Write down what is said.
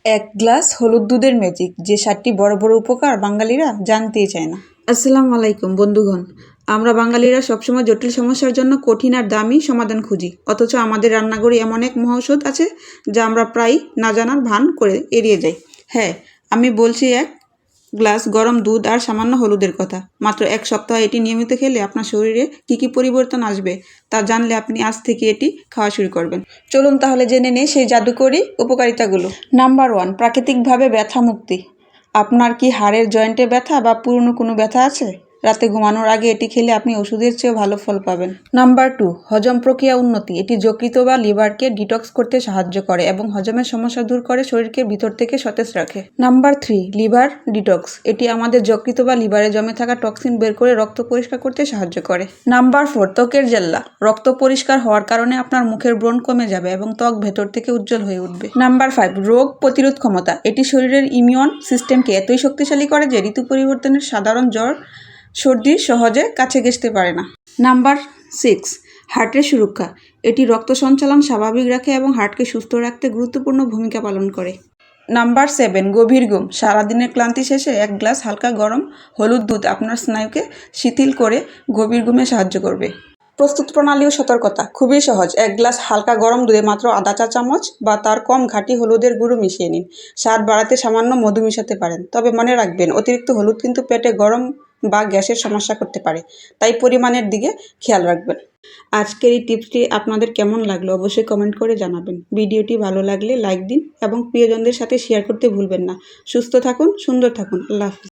এক গ্লাস হলুদ দুধের ম্যাজিক, যে 7টি বড় বড় উপকার বাঙালিরা জানতেই চায় না। আসসালামু আলাইকুম বন্ধুগণ। আমরা বাঙালিরা সবসময় জটিল সমস্যার জন্য কঠিন আর দামি সমাধান খুঁজি, অথচ আমাদের রান্নাঘরে এমন এক মহৌষধ আছে যা আমরা প্রায় না জানার ভান করে এড়িয়ে যাই। হ্যাঁ, আমি বলছি এক গ্লাস গরম দুধ আর সামান্য হলুদের কথা। মাত্র 1 সপ্তাহ এটি নিয়মিত খেলে আপনার শরীরে কী পরিবর্তন আসবে তা জানলে আপনি আজ থেকে এটি খাওয়া শুরু করবেন। চলুন তাহলে জেনে নেই সেই জাদুকরী উপকারিতাগুলো। নাম্বার 1, প্রাকৃতিকভাবে ব্যথা মুক্তি। আপনার কি হাড়ের জয়েন্টে ব্যথা বা পুরনো কোনো ব্যথা আছে? রাতে ঘুমানোর আগে এটি খেলে আপনি ওষুধের চেয়েও ভালো ফল পাবেন। নাম্বার 2, হজম প্রক্রিয়া উন্নতি। এটি যকৃত বা লিভারকে ডিটক্স করতে সাহায্য করে এবং হজমের সমস্যা দূর করে শরীরকে ভিতর থেকে সতেজ রাখে। Number 3, liver detox. এটি আমাদের যকৃত বা লিভারে জমে থাকা টক্সিন বের করে রক্ত পরিষ্কার করতে সাহায্য করে। নাম্বার 4, ত্বকের জেল্লা। রক্ত পরিষ্কার হওয়ার কারণে আপনার মুখের ব্রণ কমে যাবে এবং ত্বক ভেতর থেকে উজ্জ্বল হয়ে উঠবে। নাম্বার 5, রোগ প্রতিরোধ ক্ষমতা। এটি শরীরের ইমিউন সিস্টেমকে এতই শক্তিশালী করে যে ঋতু পরিবর্তনের সাধারণ জ্বর সর্দি সহজে কাছে ঘেঁষতে পারে না। নাম্বার 6, হার্টের সুরক্ষা। এটি রক্ত সঞ্চালন স্বাভাবিক রাখে এবং হার্টকে সুস্থ রাখতে গুরুত্বপূর্ণ ভূমিকা পালন করে। নাম্বার 7, গভীর ঘুম। সারাদিনের ক্লান্তি শেষে 1 গ্লাস হালকা গরম হলুদ দুধ আপনার স্নায়ুকে শিথিল করে গভীর ঘুমে সাহায্য করবে। প্রস্তুত প্রণালী ও সতর্কতা খুবই সহজ। 1 গ্লাস হালকা গরম দুধে মাত্র আধা চা চামচ বা তার কম ঘাটি হলুদের গুঁড়ো মিশিয়ে নিন। স্বাদ বাড়াতে সামান্য মধু মিশাতে পারেন, তবে মনে রাখবেন অতিরিক্ত হলুদ কিন্তু পেটে গরম বা গ্যাসের সমস্যা করতে পারে, তাই পরিমাণের দিকে খেয়াল রাখবেন। আজকের এই টিপসটি আপনাদের কেমন লাগলো অবশ্যই কমেন্ট করে জানাবেন। ভিডিওটি ভালো লাগলে লাইক দিন এবং প্রিয়জনদের সাথে শেয়ার করতে ভুলবেন না। সুস্থ থাকুন, সুন্দর থাকুন। আল্লাহ হাফিজ।